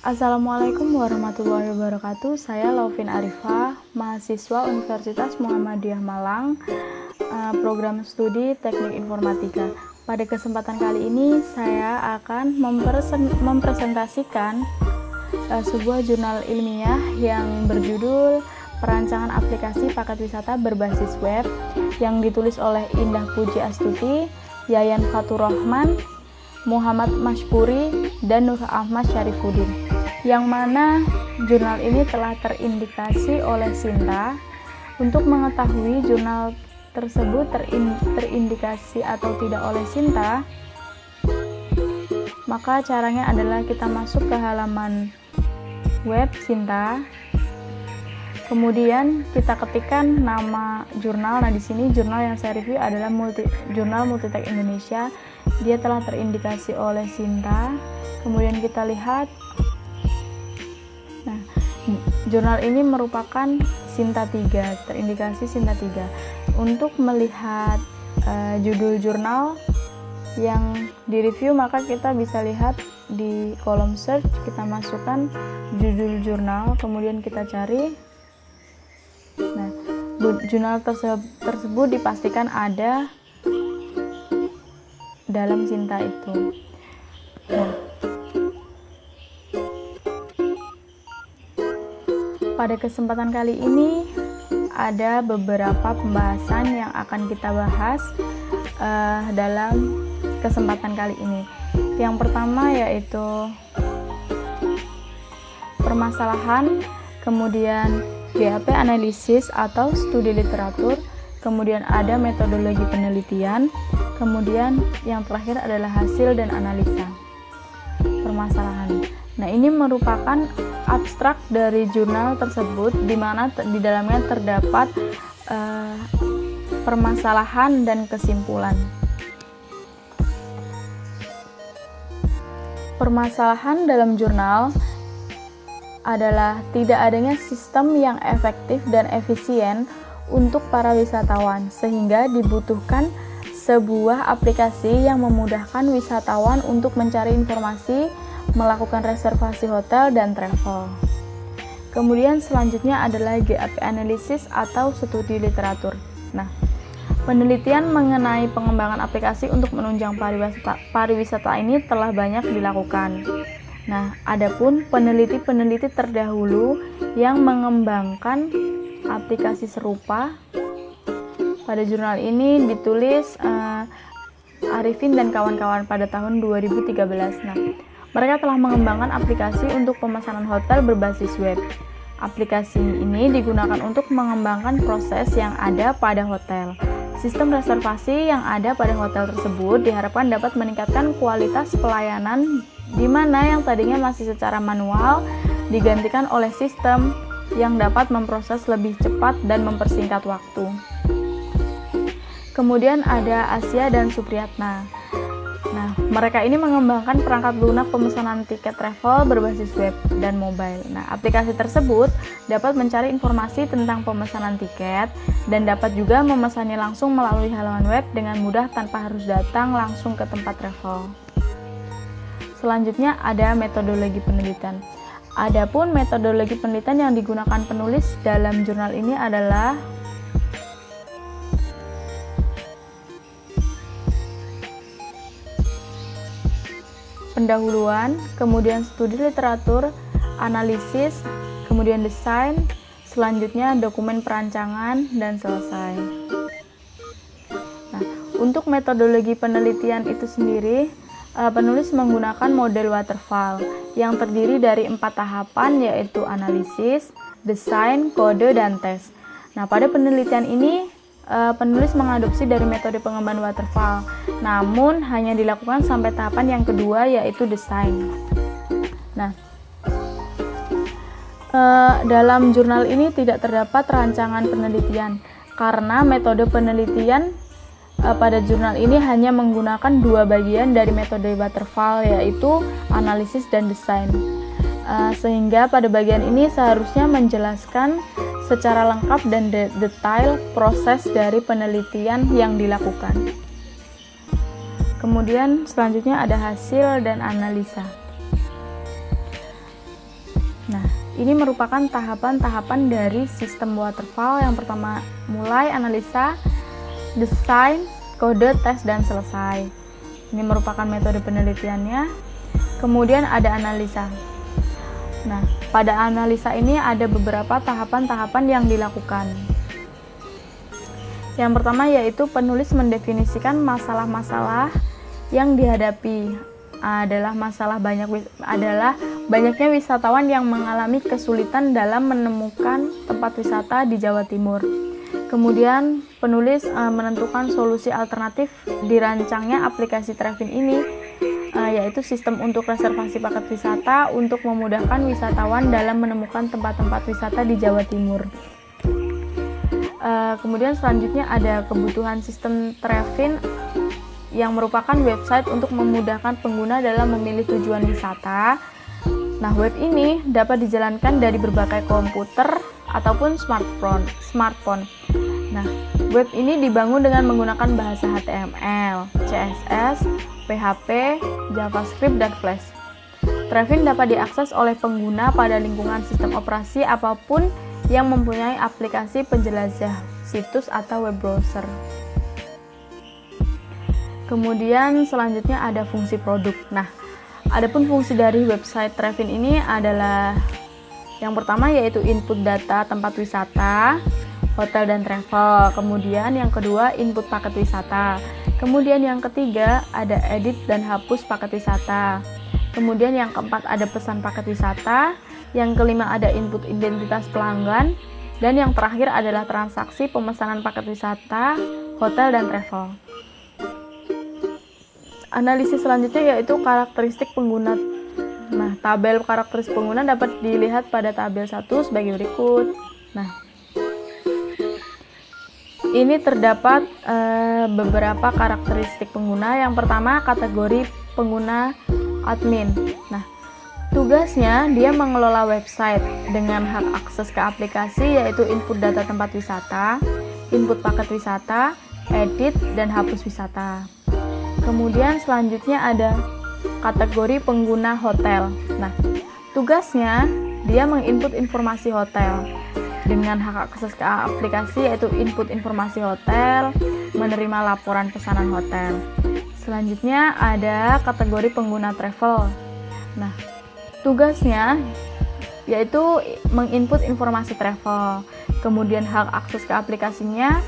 Assalamualaikum warahmatullahi wabarakatuh. Saya Laufin Arifah, mahasiswa Universitas Muhammadiyah Malang, program studi Teknik Informatika. Pada kesempatan kali ini saya akan mempresentasikan sebuah jurnal ilmiah yang berjudul Perancangan Aplikasi Paket Wisata Berbasis Web yang ditulis oleh Indah Puji Astuti, Yayan Fatur Rahman, Muhammad Mashpuri, dan Nur Ahmad Syarifuddin, yang mana jurnal ini telah terindikasi oleh Sinta. Untuk mengetahui jurnal tersebut terindikasi atau tidak oleh Sinta, maka caranya adalah kita masuk ke halaman web Sinta, kemudian kita ketikkan nama jurnal. Nah, di sini jurnal yang saya review adalah Jurnal Multitek Indonesia. Dia telah terindikasi oleh Sinta. Kemudian kita lihat, nah, jurnal ini merupakan Sinta 3, terindikasi Sinta 3. Untuk melihat judul jurnal yang direview, maka kita bisa lihat di kolom search, kita masukkan judul jurnal, kemudian kita cari. Nah, jurnal tersebut dipastikan ada dalam Sinta itu. Nah, pada kesempatan kali ini ada beberapa pembahasan yang akan kita bahas dalam kesempatan kali ini. Yang pertama yaitu permasalahan, kemudian GAP analisis atau studi literatur, kemudian ada metodologi penelitian, kemudian yang terakhir adalah hasil dan analisa permasalahan. Nah, ini merupakan abstrak dari jurnal tersebut, di mana di dalamnya terdapat permasalahan dan kesimpulan. Permasalahan dalam jurnal adalah tidak adanya sistem yang efektif dan efisien untuk para wisatawan, sehingga dibutuhkan sebuah aplikasi yang memudahkan wisatawan untuk mencari informasi, melakukan reservasi hotel dan travel. Kemudian selanjutnya adalah GAP analisis atau studi literatur. Nah, penelitian mengenai pengembangan aplikasi untuk menunjang pariwisata ini telah banyak dilakukan. Nah, adapun peneliti-peneliti terdahulu yang mengembangkan aplikasi serupa pada jurnal ini ditulis Arifin dan kawan-kawan pada tahun 2013. Nah, mereka telah mengembangkan aplikasi untuk pemesanan hotel berbasis web. Aplikasi ini digunakan untuk mengembangkan proses yang ada pada hotel. Sistem reservasi yang ada pada hotel tersebut diharapkan dapat meningkatkan kualitas pelayanan, di mana yang tadinya masih secara manual digantikan oleh sistem yang dapat memproses lebih cepat dan mempersingkat waktu. Kemudian ada Asia dan Supriyatna. Nah, mereka ini mengembangkan perangkat lunak pemesanan tiket travel berbasis web dan mobile. Nah, aplikasi tersebut dapat mencari informasi tentang pemesanan tiket dan dapat juga memesannya langsung melalui halaman web dengan mudah tanpa harus datang langsung ke tempat travel. Selanjutnya ada metodologi penelitian. Adapun metodologi penelitian yang digunakan penulis dalam jurnal ini adalah pendahuluan, kemudian studi literatur, analisis, kemudian desain, selanjutnya dokumen perancangan, dan selesai. Nah, untuk metodologi penelitian itu sendiri, penulis menggunakan model waterfall yang terdiri dari 4 tahapan, yaitu analisis, desain, kode, dan tes. Nah, pada penelitian ini penulis mengadopsi dari metode pengembangan waterfall, namun hanya dilakukan sampai tahapan yang kedua, yaitu desain. Nah, dalam jurnal ini tidak terdapat rancangan penelitian karena metode penelitian pada jurnal ini hanya menggunakan 2 bagian dari metode waterfall, yaitu analisis dan desain. Sehingga pada bagian ini seharusnya menjelaskan secara lengkap dan detail proses dari penelitian yang dilakukan. Kemudian selanjutnya ada hasil dan analisa. Ini merupakan tahapan-tahapan dari sistem waterfall. Yang pertama, mulai analisa, desain, kode, tes, dan selesai. Ini merupakan metode penelitiannya. Kemudian ada analisa. Nah, pada analisa ini ada beberapa tahapan-tahapan yang dilakukan. Yang pertama yaitu penulis mendefinisikan masalah-masalah yang dihadapi. Adalah banyaknya wisatawan yang mengalami kesulitan dalam menemukan tempat wisata di Jawa Timur. Kemudian penulis menentukan solusi alternatif dirancangnya aplikasi Trevin ini, yaitu sistem untuk reservasi paket wisata untuk memudahkan wisatawan dalam menemukan tempat-tempat wisata di Jawa Timur. Kemudian selanjutnya ada kebutuhan sistem Trevin yang merupakan website untuk memudahkan pengguna dalam memilih tujuan wisata. Nah, web ini dapat dijalankan dari berbagai komputer ataupun smartphone. Nah, web ini dibangun dengan menggunakan bahasa HTML, CSS, PHP, JavaScript, dan Flash. Trevin dapat diakses oleh pengguna pada lingkungan sistem operasi apapun yang mempunyai aplikasi penjelajah situs atau web browser. Kemudian selanjutnya ada fungsi produk. Nah, adapun fungsi dari website Trevin ini adalah yang pertama yaitu input data tempat wisata, hotel dan travel. Kemudian yang kedua input paket wisata. Kemudian yang ketiga ada edit dan hapus paket wisata. Kemudian yang keempat ada pesan paket wisata. Yang kelima ada input identitas pelanggan. Dan yang terakhir adalah transaksi pemesanan paket wisata, hotel dan travel. Analisis selanjutnya yaitu karakteristik pengguna. Nah, tabel karakteristik pengguna dapat dilihat pada tabel 1 sebagai berikut. Nah, ini terdapat beberapa karakteristik pengguna. Yang pertama, kategori pengguna admin. Nah, tugasnya dia mengelola website dengan hak akses ke aplikasi yaitu input data tempat wisata, input paket wisata, edit, dan hapus wisata. Kemudian selanjutnya ada kategori pengguna hotel. Nah, tugasnya dia menginput informasi hotel dengan hak akses ke aplikasi yaitu input informasi hotel, menerima laporan pesanan hotel. Selanjutnya ada kategori pengguna travel. Nah, tugasnya yaitu menginput informasi travel. Kemudian hak akses ke aplikasinya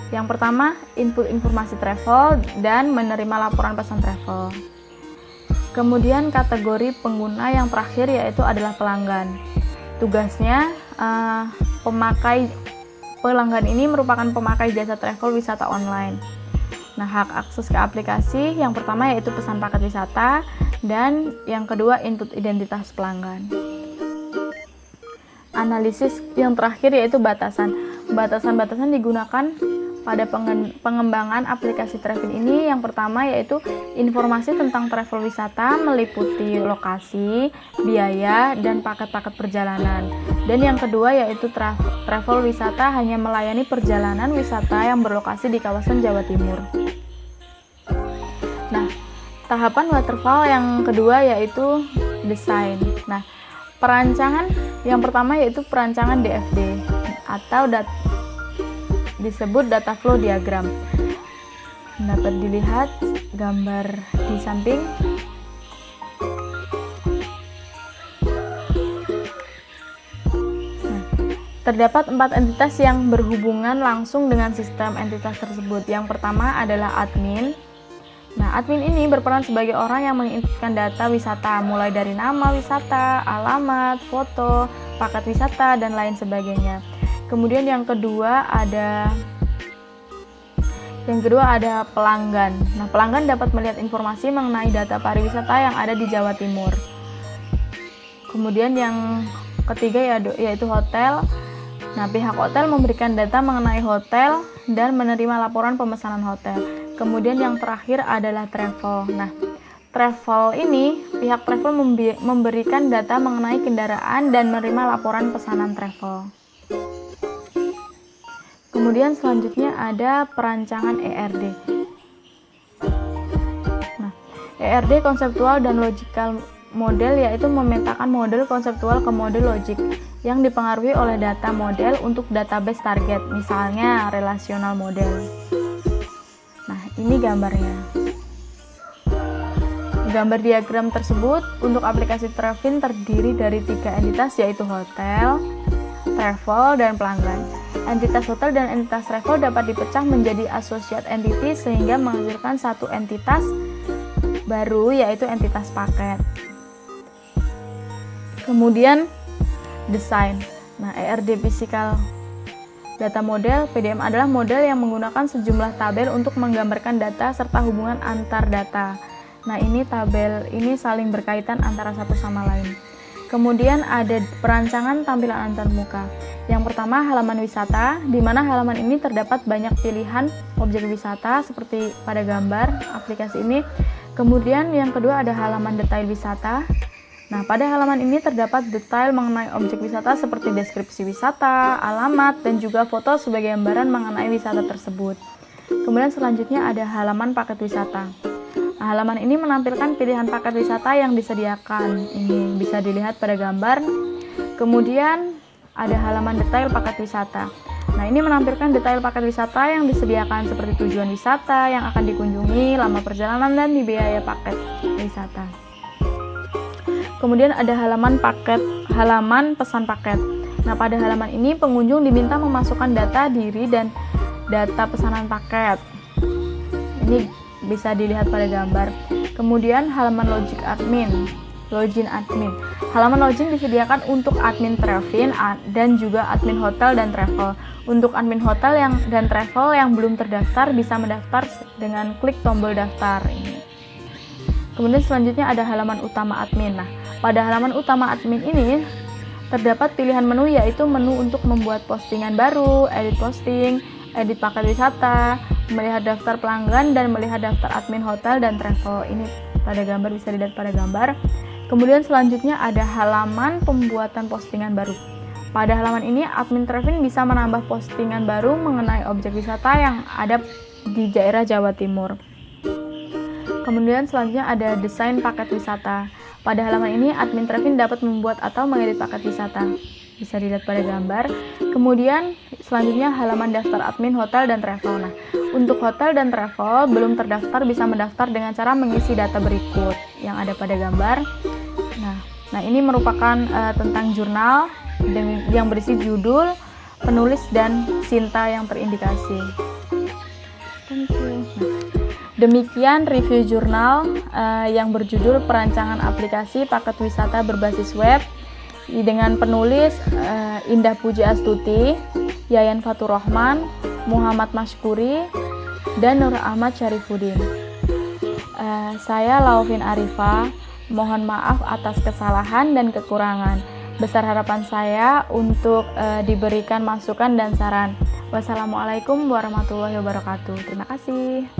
yang pertama, input informasi travel dan menerima laporan pesan travel. Kemudian kategori pengguna yang terakhir yaitu adalah pelanggan. Tugasnya pelanggan ini merupakan pemakai jasa travel wisata online. Nah, hak akses ke aplikasi yang pertama yaitu pesan paket wisata dan yang kedua input identitas pelanggan. Analisis yang terakhir yaitu batasan. Batasan-batasan digunakan pada pengembangan aplikasi Trevin ini. Yang pertama yaitu informasi tentang travel wisata meliputi lokasi, biaya, dan paket-paket perjalanan. Dan yang kedua yaitu travel wisata hanya melayani perjalanan wisata yang berlokasi di kawasan Jawa Timur. Nah, tahapan waterfall yang kedua yaitu desain. Nah, perancangan yang pertama yaitu perancangan DFD atau disebut data flow diagram. Dapat dilihat gambar di samping. Nah, terdapat 4 entitas yang berhubungan langsung dengan sistem entitas tersebut. Yang pertama adalah admin. Nah, admin ini berperan sebagai orang yang menginputkan data wisata, mulai dari nama wisata, alamat, foto, paket wisata, dan lain sebagainya. Kemudian yang kedua ada pelanggan. Nah, pelanggan dapat melihat informasi mengenai data pariwisata yang ada di Jawa Timur. Kemudian yang ketiga yaitu hotel. Nah, pihak hotel memberikan data mengenai hotel dan menerima laporan pemesanan hotel. Kemudian yang terakhir adalah travel. Nah, travel ini pihak travel memberikan data mengenai kendaraan dan menerima laporan pesanan travel. Kemudian selanjutnya ada perancangan ERD. Nah, ERD konseptual dan model yaitu memetakan model konseptual ke model logik yang dipengaruhi oleh data model untuk database target, misalnya relational model. Nah, ini gambarnya. Gambar diagram tersebut untuk aplikasi Trevin terdiri dari 3 entitas, yaitu hotel, travel, dan pelanggan. Entitas hotel dan entitas travel dapat dipecah menjadi associate entity sehingga menghasilkan satu entitas baru, yaitu entitas paket. Kemudian desain. Nah, ERD Physical Data Model (PDM) adalah model yang menggunakan sejumlah tabel untuk menggambarkan data serta hubungan antar data. Nah, ini tabel ini saling berkaitan antara satu sama lain. Kemudian ada perancangan tampilan antarmuka. Yang pertama, halaman wisata, di mana halaman ini terdapat banyak pilihan objek wisata seperti pada gambar aplikasi ini. Kemudian yang kedua ada halaman detail wisata. Nah, pada halaman ini terdapat detail mengenai objek wisata seperti deskripsi wisata, alamat, dan juga foto sebagai gambaran mengenai wisata tersebut. Kemudian selanjutnya ada halaman paket wisata. Nah, halaman ini menampilkan pilihan paket wisata yang disediakan. Ini bisa dilihat pada gambar. Kemudian ada halaman detail paket wisata. Nah, ini menampilkan detail paket wisata yang disediakan seperti tujuan wisata yang akan dikunjungi, lama perjalanan, dan biaya paket wisata. Kemudian ada halaman pesan paket. Nah, pada halaman ini pengunjung diminta memasukkan data diri dan data pesanan paket. Ini bisa dilihat pada gambar. Kemudian halaman login admin. Halaman login disediakan untuk admin Trevin dan juga admin hotel dan travel. Untuk admin hotel dan travel yang belum terdaftar bisa mendaftar dengan klik tombol daftar ini. Kemudian selanjutnya ada halaman utama admin. Nah, pada halaman utama admin ini terdapat pilihan menu, yaitu menu untuk membuat postingan baru, edit posting, edit paket wisata, melihat daftar pelanggan, dan melihat daftar admin hotel dan travel. Ini pada gambar, bisa dilihat pada gambar. Kemudian selanjutnya ada halaman pembuatan postingan baru. Pada halaman ini admin Trevin bisa menambah postingan baru mengenai objek wisata yang ada di daerah Jawa Timur. Kemudian selanjutnya ada desain paket wisata. Pada halaman ini admin Trevin dapat membuat atau mengedit paket wisata. Bisa dilihat pada gambar. Kemudian selanjutnya halaman daftar admin hotel dan travel. Nah, untuk hotel dan travel belum terdaftar bisa mendaftar dengan cara mengisi data berikut yang ada pada gambar. Nah, ini merupakan tentang jurnal yang berisi judul, penulis, dan Sinta yang terindikasi. Thank you. Demikian review jurnal yang berjudul Perancangan Aplikasi Paket Wisata Berbasis Web dengan penulis Indah Puji Astuti, Yayan Fatur Rahman, Muhammad Mashkuri, dan Nur Ahmad Syarifuddin. Saya Laufin Arifah, mohon maaf atas kesalahan dan kekurangan. Besar harapan saya untuk diberikan masukan dan saran. Wassalamualaikum warahmatullahi wabarakatuh. Terima kasih.